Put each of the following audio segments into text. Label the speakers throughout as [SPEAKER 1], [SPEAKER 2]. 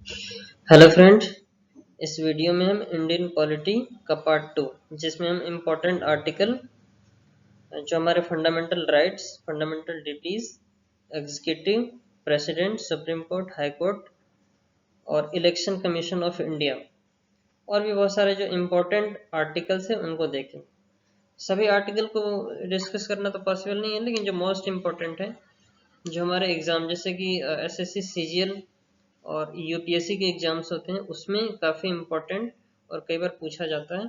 [SPEAKER 1] Hello friend. इस video में हम इंडियन पॉलिटी का पार्ट 2 जिसमें हम इम्पोर्टेंट आर्टिकल जो हमारे fundamental rights, fundamental duties, executive, president, supreme court, high court और इलेक्शन कमीशन ऑफ इंडिया और भी बहुत सारे जो इम्पोर्टेंट आर्टिकल्स हैं उनको देखें। सभी आर्टिकल को डिस्कस करना तो पॉसिबल नहीं है, लेकिन जो मोस्ट इम्पोर्टेंट है जो हमारे एग्जाम जैसे कि एसएससी, सीजीएल और यूपीएससी के एग्जाम्स होते हैं उसमें काफ़ी इम्पोर्टेंट और कई बार पूछा जाता है।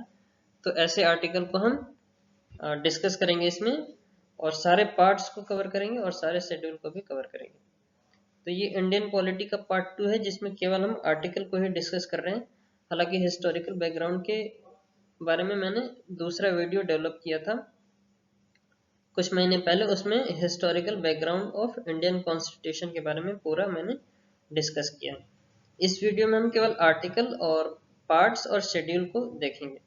[SPEAKER 1] तो ऐसे आर्टिकल को हम डिस्कस करेंगे इसमें और सारे पार्ट्स को कवर करेंगे और सारे शेड्यूल को भी कवर करेंगे। तो ये इंडियन पॉलिटी का पार्ट 2 है जिसमें केवल हम आर्टिकल को ही डिस्कस कर रहे हैं। हालांकि हिस्टोरिकल बैकग्राउंड के बारे में मैंने दूसरा वीडियो डेवलप किया था कुछ महीने पहले, उसमें historical background of Indian constitution के बारे में पूरा मैंने डिस्कस किया। इस वीडियो में हम केवल आर्टिकल और पार्ट्स और शेड्यूल को देखेंगे।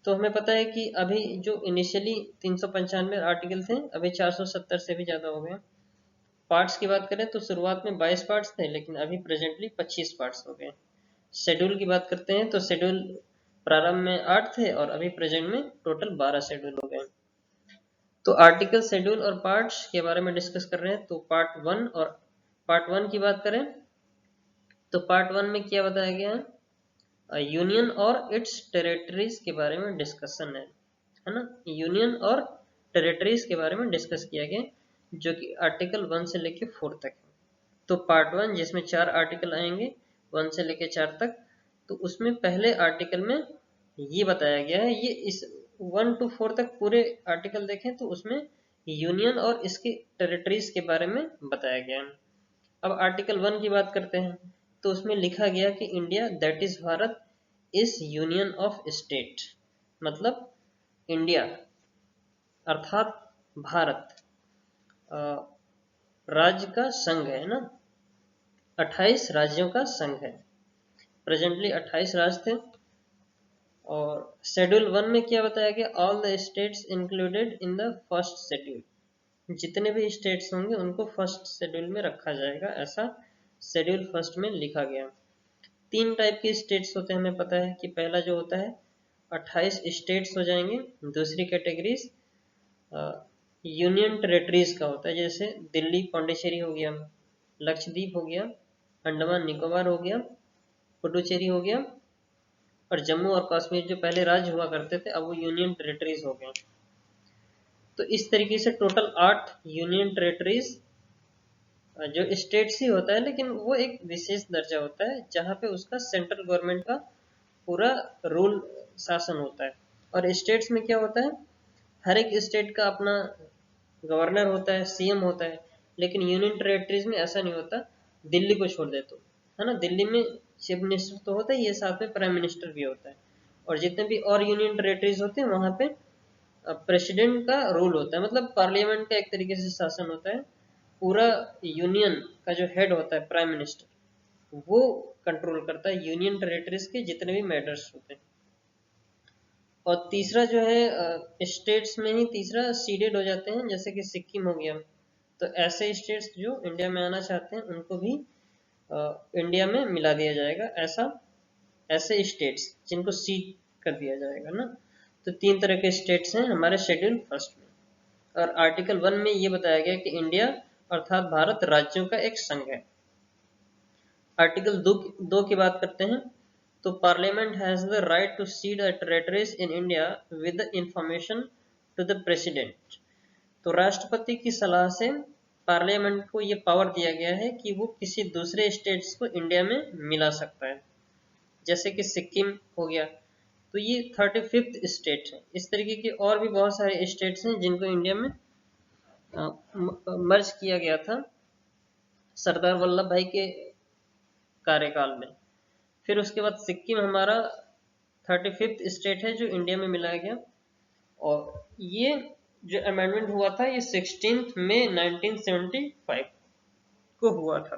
[SPEAKER 1] तो हमें पता है कि अभी जो इनिशियली 395 आर्टिकल थे, अभी 470 से भी ज़्यादा हो गए। पार्ट्स की बात करें तो शुरुआत में 22 पार्ट्स थे, लेकिन अभी प्रेजेंटली 25 पार्ट्स हो गए। शेड्यूल की बात करते हैं तो शेड्यूल प्रारंभ में 8 थे और अभी प्रेजेंट में टोटल 12 शेड्यूल हो गए। तो आर्टिकल, शेड्यूल और पार्ट्स के बारे में डिस्कस कर रहे हैं। तो पार्ट वन की बात करें तो पार्ट वन में क्या बताया गया है? यूनियन और इट्स टेरिटरीज के बारे में डिस्कशन है ना। यूनियन और टेरिटरीज के बारे में डिस्कस किया गया, जो कि आर्टिकल 1 से लेके 4 तक है। तो पार्ट वन जिसमें 4 आर्टिकल आएंगे 1 से लेके 4 तक, तो उसमें पहले आर्टिकल में ये बताया गया है, ये इस 1 to 4 तक पूरे आर्टिकल देखें तो उसमें यूनियन और इसकी टेरिटरीज के बारे में बताया गया है। अब आर्टिकल 1 की बात करते हैं तो उसमें लिखा गया कि India that is Bharat is union of state. मतलब इंडिया अर्थात भारत राज्य का संघ है ना। 28 राज्यों का संघ है। प्रेजेंटली 28 राज्य थे। और शेड्यूल 1 में क्या बताया गया? All the states included in the first schedule. जितने भी स्टेट्स होंगे उनको फर्स्ट शेड्यूल में रखा जाएगा, ऐसा शेड्यूल फर्स्ट में लिखा गया। 3 टाइप के स्टेट्स होते हैं, हमें पता है कि पहला जो होता है 28 स्टेट्स हो जाएंगे। दूसरी कैटेगरीज यूनियन टेरिटरीज का होता है, जैसे दिल्ली पौंडीचेरी हो गया, लक्षद्वीप हो गया, अंडमान निकोबार हो गया, पुडुचेरी हो गया और जम्मू और कश्मीर जो पहले राज्य हुआ करते थे अब वो यूनियन टेरिटरीज हो गए। तो इस तरीके से टोटल 8 यूनियन टेरिटरीज जो स्टेट्स ही होता है, लेकिन वो एक विशेष दर्जा होता है जहाँ पे उसका सेंट्रल गवर्नमेंट का पूरा रूल शासन होता है। और स्टेट्स में क्या होता है, हर एक स्टेट का अपना गवर्नर होता है, सीएम होता है। लेकिन यूनियन टेरिटरीज में ऐसा नहीं होता। दिल्ली को छोड़ दे तो, है ना, दिल्ली में चीफ मिनिस्टर तो होता है, ये साथ में प्राइम मिनिस्टर भी होता है। और जितने भी और यूनियन टेरिटरीज होते हैं वहां पे प्रेसिडेंट का रूल होता है, मतलब पार्लियामेंट का एक तरीके से शासन होता है। पूरा यूनियन का जो हेड होता है प्राइम मिनिस्टर, वो कंट्रोल करता है यूनियन टेरिटरीज के जितने भी मैटर्स होते हैं। और तीसरा जो है स्टेट्स में ही तीसरा सीडेड हो जाते हैं, जैसे कि सिक्किम हो गया। तो ऐसे स्टेट्स जो इंडिया में आना चाहते हैं उनको भी इंडिया में मिला दिया जाएगा, ऐसा ऐसे स्टेट्स जिनको सीड कर दिया जाएगा ना। तो 3 तरह के स्टेट्स हैं हमारे शेड्यूल फर्स्ट में। और आर्टिकल 1 में ये बताया गया कि इंडिया अर्थात भारत राज्यों का एक संघ है। आर्टिकल 2 की बात करते हैं तो parliament has the right to cede the territories in India with the information to the president. तो राष्ट्रपति की सलाह से पार्लियामेंट को ये पावर दिया गया है कि वो किसी दूसरे स्टेट्स को इंडिया में मिला सकता है, जैसे कि सिक्किम हो गया। तो ये 35th स्टेट है। इस तरीके के और भी बहुत सारे स्टेट्स हैं जिनको इंडिया में मर्ज किया गया था सरदार वल्लभ भाई के कार्यकाल में। फिर उसके बाद सिक्किम हमारा 35th स्टेट है जो इंडिया में मिलाया गया। और ये जो अमेंडमेंट हुआ था ये 16 मई 1975 को हुआ था,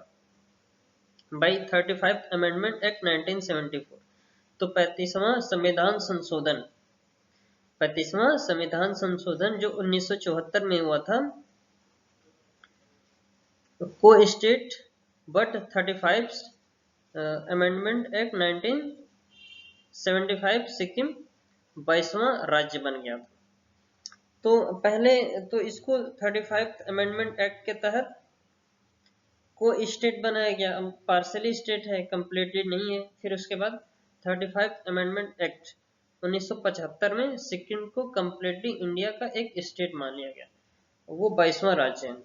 [SPEAKER 1] बाई 35th अमेंडमेंट एक्ट 1974। तो 35वां संविधान संशोधन जो 1974 में हुआ था, को state but 35 amendment act 1975 Sikkim 22वां राज्य बन गया था। तो पहले तो इसको 35 अमेंडमेंट एक्ट के तहत को स्टेट बनाया गया, अब पार्सली स्टेट है, कंप्लीटली नहीं है। फिर उसके बाद 35 अमेंडमेंट एक्ट 1975 में सिक्किम को कंप्लीटली इंडिया का एक स्टेट मान लिया गया, वो 22वां राज्य है।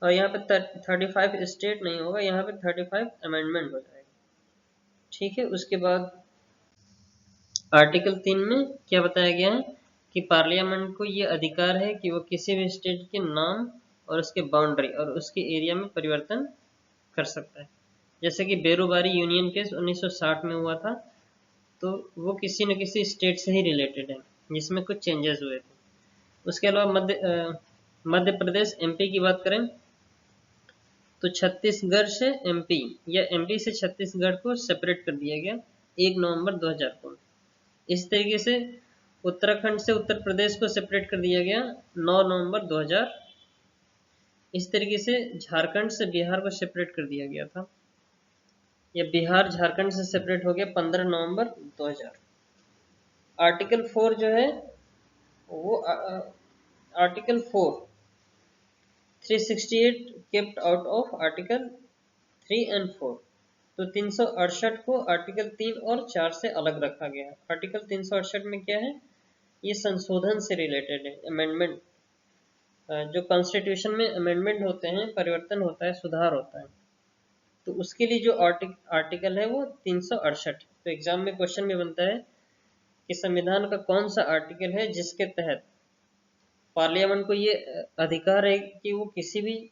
[SPEAKER 1] और यहाँ पे 35 स्टेट नहीं होगा, यहाँ पे 35 अमेंडमेंट हो जाएगा। ठीक है, उसके बाद आर्टिकल 3 में क्या बताया गया है कि पार्लियामेंट को ये अधिकार है कि वो किसी भी स्टेट के नाम और उसके बाउंड्री और उसके एरिया में परिवर्तन कर सकता है। जैसे कि बेरोबारी यूनियन केस 1960 में हुआ था, तो वो किसी न किसी स्टेट से ही रिलेटेड है, जिसमें कुछ चेंजेस हुए थे। उसके अलावा मध्य प्रदेश एमपी की बात करें तो छत्तीसगढ़ से एमपी या एमपी से छत्तीसगढ़ को सेपरेट कर दिया गया 1 नवंबर 2000 को। इस तरीके से उत्तराखंड से उत्तर प्रदेश को सेपरेट कर दिया गया 9 नवंबर 2000। इस तरीके से झारखंड से बिहार को सेपरेट कर दिया गया था, या बिहार झारखंड से सेपरेट हो गया 15 नवंबर 2000। आर्टिकल 4 जो है वो article 4 368 kept out of article 3 and 4। तो 368 को आर्टिकल 3 और 4 से अलग रखा गया है। आर्टिकल 368 में क्या है, ये संशोधन से रिलेटेड है, अमेंडमेंट। जो कॉन्स्टिट्यूशन में अमेंडमेंट होते हैं, परिवर्तन होता है, सुधार होता है, तो उसके लिए जो आर्टिकल है वो 368। तो एग्जाम में क्वेश्चन भी बनता है कि संविधान का कौन सा आर्टिकल है जिसके तहत पार्लियामेंट को ये अधिकार है कि वो किसी भी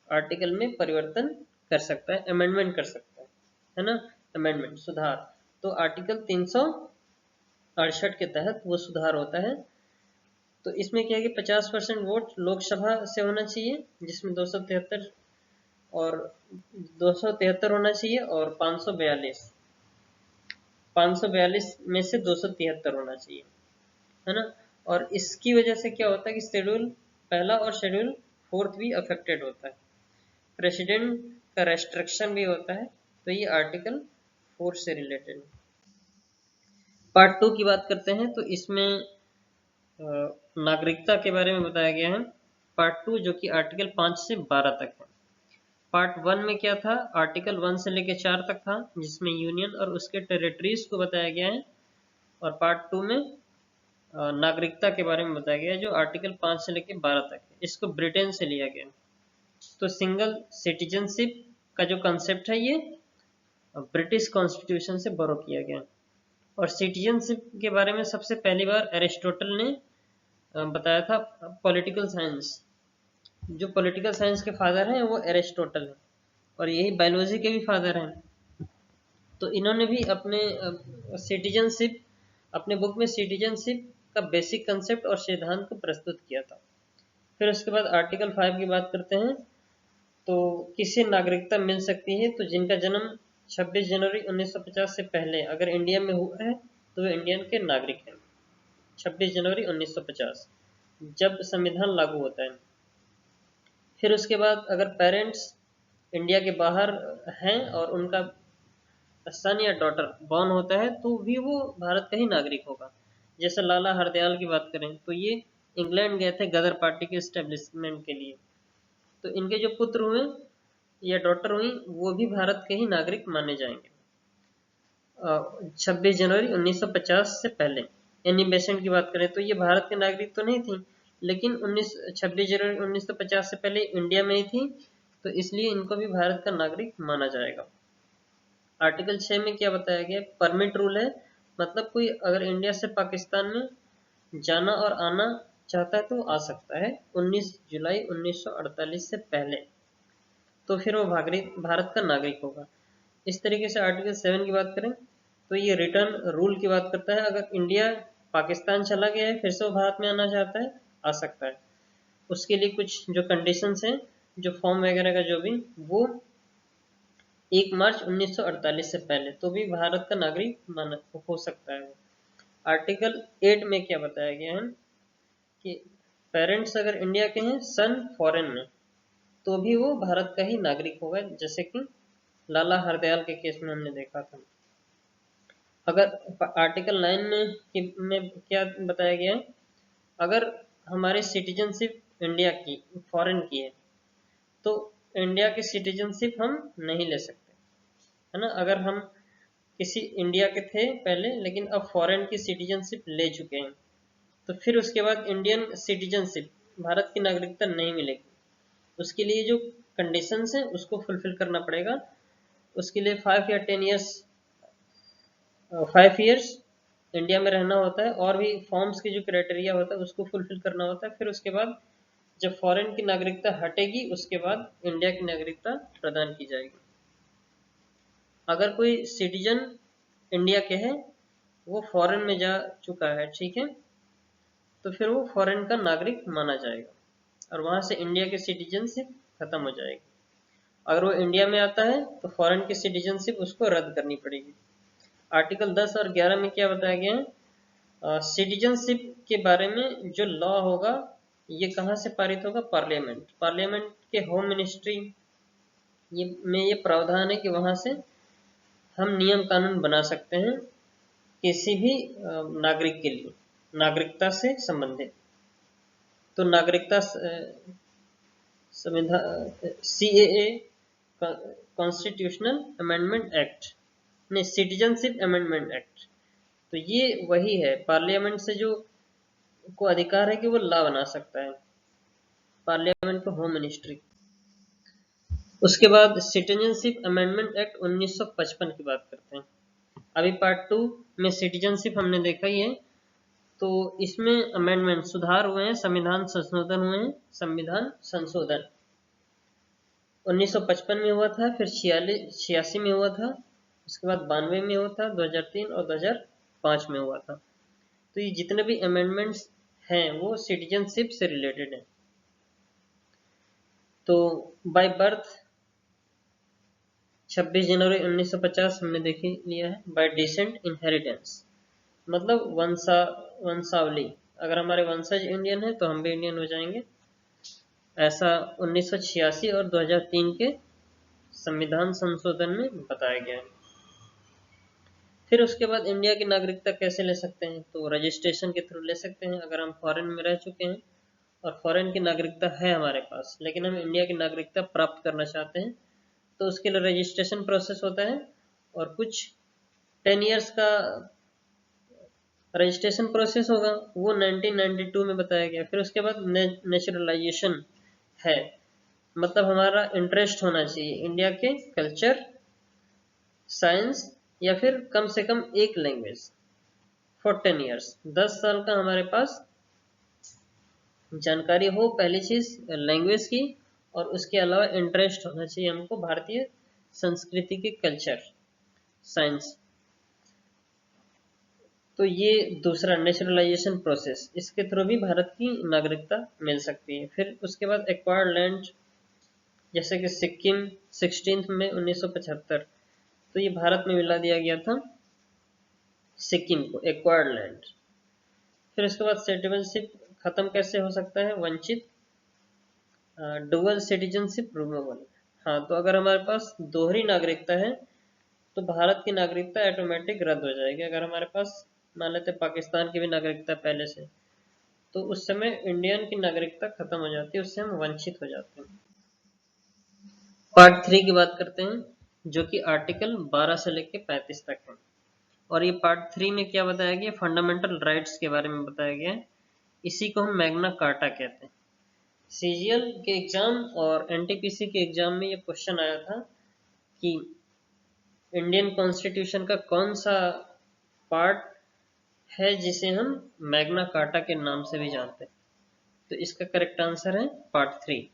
[SPEAKER 1] आर्टिकल में परिवर्तन कर सकता है, अमेंडमेंट कर सकता है ना, अमेंडमेंट, सुधार। तो आर्टिकल 368 के तहत वो सुधार होता है। तो इसमें क्या है कि 50% वोट लोकसभा से होना चाहिए, जिसमें 273 और 273 होना चाहिए, और 542 में से 273 होना चाहिए, है ना। और इसकी वजह से क्या होता है कि शेड्यूल पहला और शेड्यूल 4 भी अफेक्टेड होता है, प्रेसिडेंट का रेस्ट्रिक्शन भी होता है। तो ये आर्टिकल 4 से रिलेटेड है। पार्ट 2 की बात करते हैं तो इसमें नागरिकता के बारे में बताया गया है, पार्ट 2, जो कि आर्टिकल 5 से 12 तक है। पार्ट 1 में क्या था, आर्टिकल 1 से लेकर 4 तक था, जिसमें यूनियन और उसके टेरिटरीज को बताया गया है। और पार्ट 2 में नागरिकता के बारे में बताया गया है, जो आर्टिकल 5 से लेकर 12 तक है। इसको ब्रिटेन से लिया गया। तो सिंगल सिटीजनशिप का जो कंसेप्ट है ये ब्रिटिश कॉन्स्टिट्यूशन से बोरो किया गया। और सिटीजनशिप के बारे में सबसे पहली बार एरिस्टोटल ने बताया था। पॉलिटिकल साइंस, जो पॉलिटिकल साइंस के फादर हैं वो एरिस्टोटल है, और यही बायोलॉजी के भी फादर हैं। तो इन्होंने भी अपने सिटीजनशिप, अपने बुक में सिटीजनशिप का बेसिक कंसेप्ट और सिद्धांत को प्रस्तुत किया था। फिर उसके बाद आर्टिकल 5 की बात करते हैं तो किसे नागरिकता मिल सकती है, तो जिनका जन्म 26 जनवरी 1950 से पहले अगर इंडिया में हुआ है तो वे इंडियन के नागरिक हैं। 26 जनवरी 1950 जब संविधान लागू होता है। फिर उसके बाद अगर पेरेंट्स इंडिया के बाहर हैं और उनका सन या डॉटर बॉर्न होता है तो भी वो भारत का ही नागरिक होगा। जैसे लाला हरदयाल की बात करें तो ये इंग्लैंड गए थे गदर पार्टी के एस्टेब्लिशमेंट के लिए, तो इनके जो पुत्र हुए या डॉटर हुई वो भी भारत के ही नागरिक माने जाएंगे 26 जनवरी 1950 से पहले। एनी बेसेंट की बात करें तो ये भारत के नागरिक तो नहीं थी, लेकिन 26 जनवरी 1950 से पहले इंडिया में ही थी, तो इसलिए इनको भी भारत का नागरिक माना जाएगा। आर्टिकल 6 में क्या बताया गया, परमिट रूल है, मतलब कोई अगर इंडिया से पाकिस्तान में जाना और आना चाहता है तो आ सकता है 19 जुलाई 1948 से पहले, तो फिर वो भारत का नागरिक होगा। इस तरीके से आर्टिकल 7 की बात करें तो ये रिटर्न रूल की बात करता है, अगर इंडिया पाकिस्तान चला गया है फिर से वो भारत में आना चाहता है आ सकता है। उसके लिए कुछ जो कंडीशंस हैं, जो फॉर्म वगैरह का जो भी, वो 1 मार्च 1948 से पहले, तो भी भारत का नागरिक हो सकता है। आर्टिकल 8 में क्या बताया गया है कि पेरेंट्स अगर इंडिया के हैं, सन फॉरेन में, तो भी वो भारत का ही नागरिक होगा, जैसे कि लाला हरदयाल के केस में हमने देखा था। अगर आर्टिकल 9 में क्या बताया गया है, अगर हमारी सिटीजनशिप इंडिया की फॉरेन की है तो इंडिया की सिटीजनशिप हम नहीं ले सकते, है ना। अगर हम किसी इंडिया के थे पहले लेकिन अब फॉरेन की सिटीजनशिप ले चुके हैं तो फिर उसके बाद इंडियन सिटीजनशिप, भारत की नागरिकता नहीं मिलेगी। उसके लिए जो कंडीशंस हैं उसको फुलफिल करना पड़ेगा। उसके लिए 5 या 10 ईयर्स 5 ईयर्स इंडिया में रहना होता है और भी फॉर्म्स की जो क्राइटेरिया होता है उसको फुलफिल करना होता है। फिर उसके बाद जब फॉरेन की नागरिकता हटेगी उसके बाद इंडिया की नागरिकता प्रदान की जाएगी। अगर कोई सिटीजन इंडिया के है, वो फॉरेन में जा चुका है, ठीक है, तो फिर वो फॉरेन का नागरिक माना जाएगा और वहां से इंडिया की सिटीजनशिप खत्म हो जाएगी। अगर वो इंडिया में आता है तो फॉरेन की सिटीजनशिप उसको रद्द करनी पड़ेगी। आर्टिकल 10 और 11 में क्या बताया गया है, सिटीजनशिप के बारे में जो लॉ होगा ये कहाँ से पारित होगा, पार्लियामेंट के होम मिनिस्ट्री में ये प्रावधान है कि वहां से हम नियम कानून बना सकते हैं किसी भी नागरिक के लिए, नागरिकता से संबंधित। तो नागरिकता संविधान CAA कॉन्स्टिट्यूशनल अमेंडमेंट एक्ट नहीं, सिटीजनशिप अमेंडमेंट एक्ट, तो ये वही है। पार्लियामेंट से जो को अधिकार है कि वो लॉ बना सकता है, पार्लियामेंट को होम मिनिस्ट्री। उसके बाद सिटीजनशिप अमेंडमेंट एक्ट 1955 की बात करते हैं। अभी पार्ट 2 में सिटीजनशिप हमने देखा ही है, तो इसमें अमेंडमेंट सुधार हुए हैं, संविधान संशोधन हुए हैं। संविधान संशोधन 1955 में हुआ था, फिर 86 में हुआ था, उसके बाद 92 में हुआ था, 2003 और 2005 में हुआ था। तो ये जितने भी अमेंडमेंट्स हैं वो सिटीजनशिप से रिलेटेड है। तो बाय बर्थ 26 जनवरी 1950 हमने देख लिया है। बाय डिसेंट इनहेरिटेंस मतलब वंशावली, अगर हमारे वंशज इंडियन है तो हम भी इंडियन हो जाएंगे, ऐसा 1986 और 2003 के संविधान संशोधन में बताया गया है। फिर उसके बाद इंडिया की नागरिकता कैसे ले सकते हैं, तो रजिस्ट्रेशन के थ्रू ले सकते हैं। अगर हम फॉरेन में रह चुके हैं और फॉरेन की नागरिकता है हमारे पास लेकिन हम इंडिया की नागरिकता प्राप्त करना चाहते हैं तो उसके लिए रजिस्ट्रेशन प्रोसेस होता है और कुछ 10 ईयर्स का रजिस्ट्रेशन प्रोसेस होगा, वो 1992 में बताया गया। फिर उसके बाद नेचुरलाइजेशन है, मतलब हमारा इंटरेस्ट होना चाहिए इंडिया के कल्चर, साइंस या फिर कम से कम एक लैंग्वेज फॉर 10 ईयर्स, 10 साल का हमारे पास जानकारी हो पहली चीज लैंग्वेज की, और उसके अलावा इंटरेस्ट होना चाहिए हमको भारतीय संस्कृति के कल्चर, साइंस। तो ये दूसरा नेचुरलाइजेशन प्रोसेस, इसके थ्रू भी भारत की नागरिकता मिल सकती है। फिर उसके बाद एक्वायर्ड लैंड, जैसे कि सिक्किम 16 मई 1975, तो ये भारत में मिला दिया गया था सिक्किम को, एक्वायर्ड लैंड। फिर उसके बाद सिटीजनशिप खत्म कैसे हो सकता है, वंचित, डुअल सिटीजनशिप रिमूवल। हाँ, तो अगर हमारे पास दोहरी नागरिकता है तो भारत की नागरिकता ऑटोमेटिक रद्द हो जाएगी। अगर हमारे पास मान लेते पाकिस्तान की भी नागरिकता पहले से, तो उस समय इंडियन की नागरिकता खत्म हो जाती है, उससे हम वंचित हो जाते हैं। पार्ट 3 की बात करते हैं जो कि आर्टिकल 12 से लेकर 35 तक है। और ये पार्ट 3 में क्या बताया गया, फंडामेंटल राइट्स के बारे में बताया गया है। इसी को हम मैग्ना कार्टा कहते हैं। CGL के एग्जाम और NTPC के एग्जाम में ये क्वेश्चन आया था कि इंडियन कॉन्स्टिट्यूशन का कौन सा पार्ट है जिसे हम मैग्ना कार्टा के नाम से भी जानते हैं, तो इसका करेक्ट आंसर है पार्ट 3।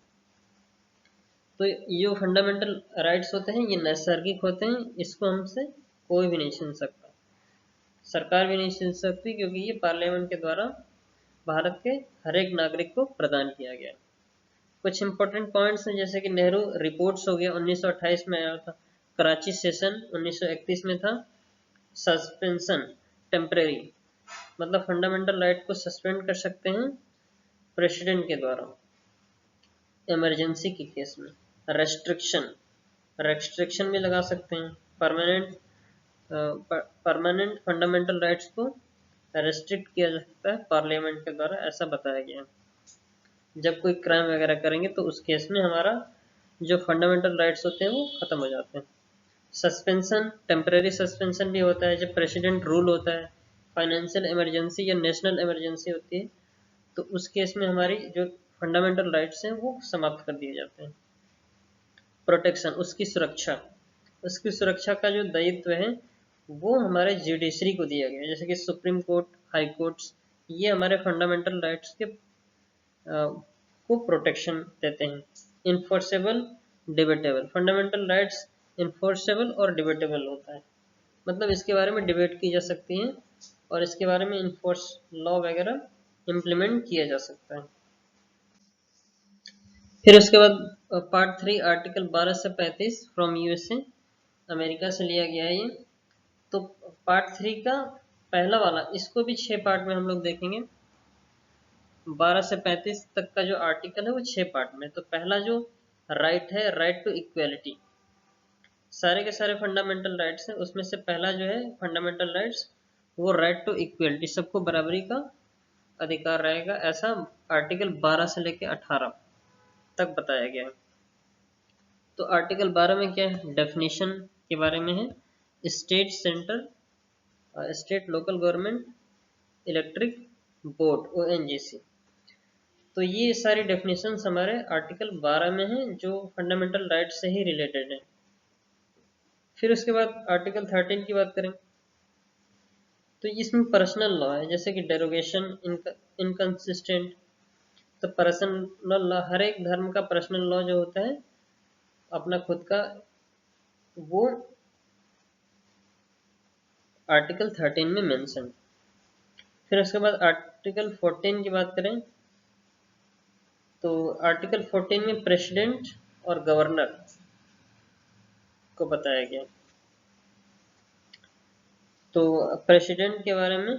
[SPEAKER 1] तो ये फंडामेंटल राइट्स होते हैं ये नैसर्गिक होते हैं, इसको हमसे कोई भी नहीं छीन सकता, सरकार भी नहीं छीन सकती, क्योंकि ये पार्लियामेंट के द्वारा भारत के हर एक नागरिक को प्रदान किया गया। कुछ इंपॉर्टेंट पॉइंट्स हैं जैसे कि नेहरू रिपोर्ट्स हो गया 1928 में आया था, कराची सेशन 1931 में था, सस्पेंशन टेम्परेरी मतलब फंडामेंटल राइट को सस्पेंड कर सकते हैं प्रेसिडेंट के द्वारा इमरजेंसी के केस में, रेस्ट्रिक्शन रेस्ट्रिक्शन भी लगा सकते हैं। परमानेंट फंडामेंटल राइट्स को रेस्ट्रिक्ट किया जा सकता है पार्लियामेंट के द्वारा, ऐसा बताया गया है। जब कोई क्राइम वगैरह करेंगे तो उस केस में हमारा जो फंडामेंटल राइट्स होते हैं वो खत्म हो जाते हैं। सस्पेंशन, टेम्परेरी सस्पेंशन भी होता है जब प्रेसिडेंट रूल होता है, फाइनेंशियल इमरजेंसी या नेशनल इमरजेंसी होती है, तो उस केस में हमारी जो फंडामेंटल राइट्स हैं वो समाप्त कर दिए जाते हैं। प्रोटेक्शन, उसकी सुरक्षा का जो दायित्व है वो हमारे जुडिशरी को दिया गया है, जैसे कि सुप्रीम कोर्ट, हाई कोर्ट्स, ये हमारे फंडामेंटल राइट्स के को प्रोटेक्शन देते हैं। Enforceable, debatable, fundamental rights enforceable और डिबेटेबल होता है, मतलब इसके बारे में डिबेट की जा सकती है और इसके बारे में इन्फोर्स लॉ वगैरह इम्प्लीमेंट किया जा सकता है। फिर उसके बाद पार्ट 3 आर्टिकल 12 से 35 फ्रॉम यूएसए, अमेरिका से लिया गया है ये। तो पार्ट 3 का पहला वाला, इसको भी 6 पार्ट में हम लोग देखेंगे। 12 से 35 तक का जो आर्टिकल है वो 6 पार्ट में। तो पहला जो राइट है, राइट टू इक्वेलिटी, सारे के सारे फंडामेंटल राइट्स हैं, उसमें से पहला जो है फंडामेंटल राइट्स वो राइट टू इक्वेलिटी, सबको बराबरी का अधिकार रहेगा, ऐसा आर्टिकल 12 से लेकर 18 तक बताया गया है। तो आर्टिकल 12 में क्या है, डेफिनेशन के बारे में है, state centre, state local government, electric board ONGC. तो ये सारी डेफिनेशंस हमारे आर्टिकल 12 में है जो फंडामेंटल राइट से ही रिलेटेड है। फिर उसके बाद आर्टिकल 13 की बात करें तो इसमें पर्सनल लॉ है, जैसे कि डेरोगेशन, इनकंसिस्टेंट। तो पर्सनल लॉ, हर एक धर्म का पर्सनल लॉ जो होता है अपना खुद का, वो आर्टिकल 13 में मेंशन। फिर उसके बाद आर्टिकल 14 की बात करें तो आर्टिकल 14 में प्रेसिडेंट और गवर्नर को बताया गया। तो प्रेसिडेंट के बारे में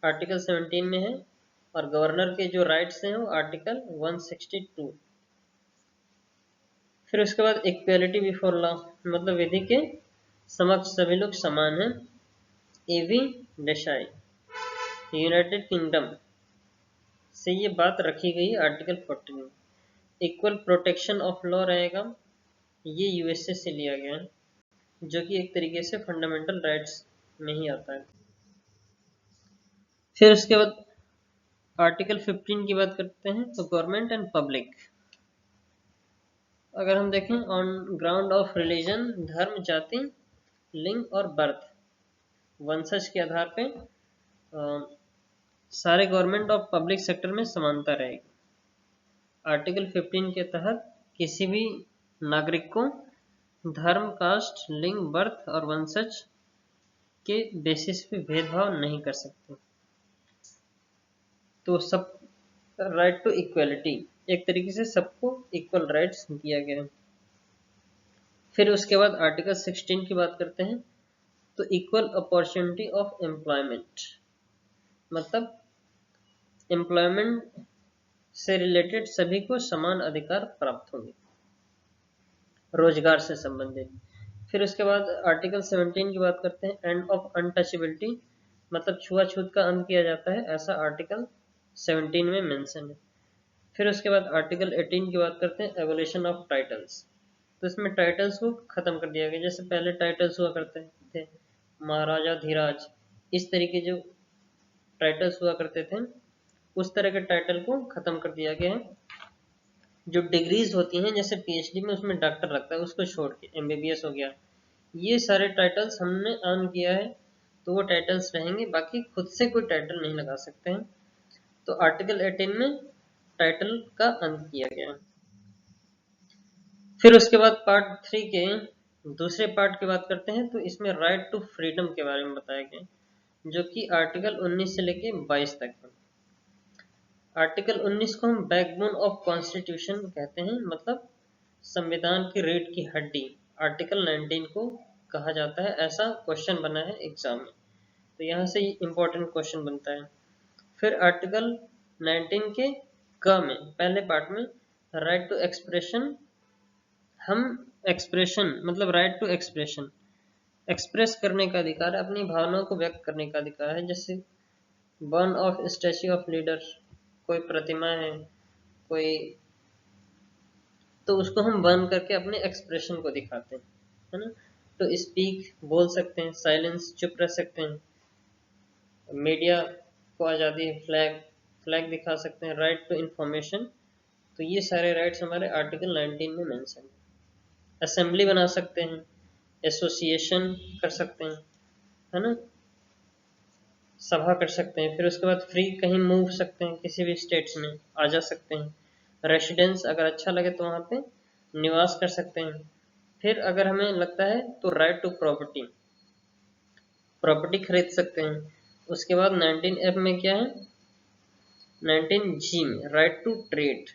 [SPEAKER 1] आर्टिकल 17 में है और गवर्नर के जो राइट्स हैं वो आर्टिकल 162। फिर उसके बाद इक्वेलिटी बिफोर लॉ, मतलब विधि के समक्ष सभी लोग समान हैं। एवी डेशाई, यूनाइटेड किंगडम से ये बात रखी गई आर्टिकल 14 में। इक्वल प्रोटेक्शन ऑफ लॉ रहेगा, ये यूएसए से लिया गया है, जो कि एक तरीके से फंडामेंटल राइट्स में ही आता है। फिर उसके बाद आर्टिकल 15 की बात करते हैं तो गवर्नमेंट एंड पब्लिक, अगर हम देखें ऑन ग्राउंड ऑफ रिलीजन, धर्म, जाति, लिंग और बर्थ, वंशज के आधार पे सारे गवर्नमेंट और पब्लिक सेक्टर में समानता रहेगी। आर्टिकल 15 के तहत किसी भी नागरिक को धर्म, कास्ट, लिंग, बर्थ और वंशज के बेसिस पे भेदभाव नहीं कर सकते। तो सब राइट टू इक्वलिटी, एक तरीके से सबको इक्वल राइट्स दिया गया है। फिर उसके बाद आर्टिकल 16 की बात करते हैं तो इक्वल अपॉर्चुनिटी ऑफ एम्प्लॉयमेंट, मतलब एम्प्लॉयमेंट से रिलेटेड सभी को समान अधिकार प्राप्त होंगे, रोजगार से संबंधित। फिर उसके बाद आर्टिकल 17 की बात करते हैं, एंड ऑफ अनटचेबिलिटी, मतलब छुआछूत का अंत किया जाता है, ऐसा आर्टिकल 17 में मेंशन है। फिर उसके बाद आर्टिकल 18 की बात करते हैं, एवोल्यूशन ऑफ टाइटल्स। तो इसमें टाइटल्स को खत्म कर दिया गया, जैसे पहले टाइटल्स हुआ करते थे महाराजा धीराज, इस तरीके जो टाइटल्स हुआ करते थे उस तरह के टाइटल को खत्म कर दिया गया है। जो डिग्रीज होती हैं जैसे पीएचडी में उसमें डॉक्टर लगता है, उसको छोड़ के एमबीबीएस हो गया, ये सारे टाइटल्स हमने अर्न किया है तो वो टाइटल्स रहेंगे, बाकी खुद से कोई टाइटल नहीं लगा सकते हैं। तो आर्टिकल 18 में टाइटल का अंत किया गया। फिर उसके बाद पार्ट 3 के दूसरे पार्ट की बात करते हैं तो इसमें राइट टू फ्रीडम के बारे में बताया गया, जो कि आर्टिकल 19 से लेके 22 तक है। आर्टिकल 19 को हम बैकबोन ऑफ कॉन्स्टिट्यूशन कहते हैं, मतलब संविधान की रीढ़ की हड्डी आर्टिकल 19 को कहा जाता है, ऐसा क्वेश्चन बना है एग्जाम में, तो यहाँ से इंपॉर्टेंट क्वेश्चन बनता है। फिर आर्टिकल 19 के क में पहले पार्ट में राइट टू एक्सप्रेशन, हम एक्सप्रेशन मतलब राइट टू एक्सप्रेशन, एक्सप्रेस करने का अधिकार है, अपनी भावनाओं को व्यक्त करने का अधिकार है। जैसे burn of statue of leader, कोई प्रतिमा है कोई, तो उसको हम बर्न करके अपने एक्सप्रेशन को दिखाते हैं, है ना। तो स्पीक बोल सकते हैं, साइलेंस चुप रह सकते हैं, मीडिया को आज़ादी, फ्लैग फ्लैग दिखा सकते हैं, राइट टू इंफॉर्मेशन। तो ये सारे राइट्स हमारे आर्टिकल 19 में मेंशन है। असेंबली बना सकते हैं, एसोसिएशन कर सकते हैं, है ना, सभा कर सकते हैं। फिर उसके बाद फ्री कहीं मूव सकते हैं, किसी भी स्टेट्स में आ जा सकते हैं। रेसिडेंस अगर अच्छा लगे तो वहाँ पे निवास कर सकते हैं। फिर अगर हमें लगता है तो राइट टू प्रॉपर्टी, प्रॉपर्टी खरीद सकते हैं। उसके बाद 19F में क्या है, 19G में राइट टू ट्रेड,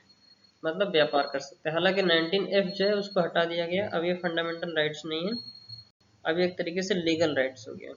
[SPEAKER 1] मतलब व्यापार कर सकते हैं। हालांकि 19F जो है उसको हटा दिया गया, अब ये फंडामेंटल राइट्स नहीं है, अब ये एक तरीके से लीगल राइट्स हो गया।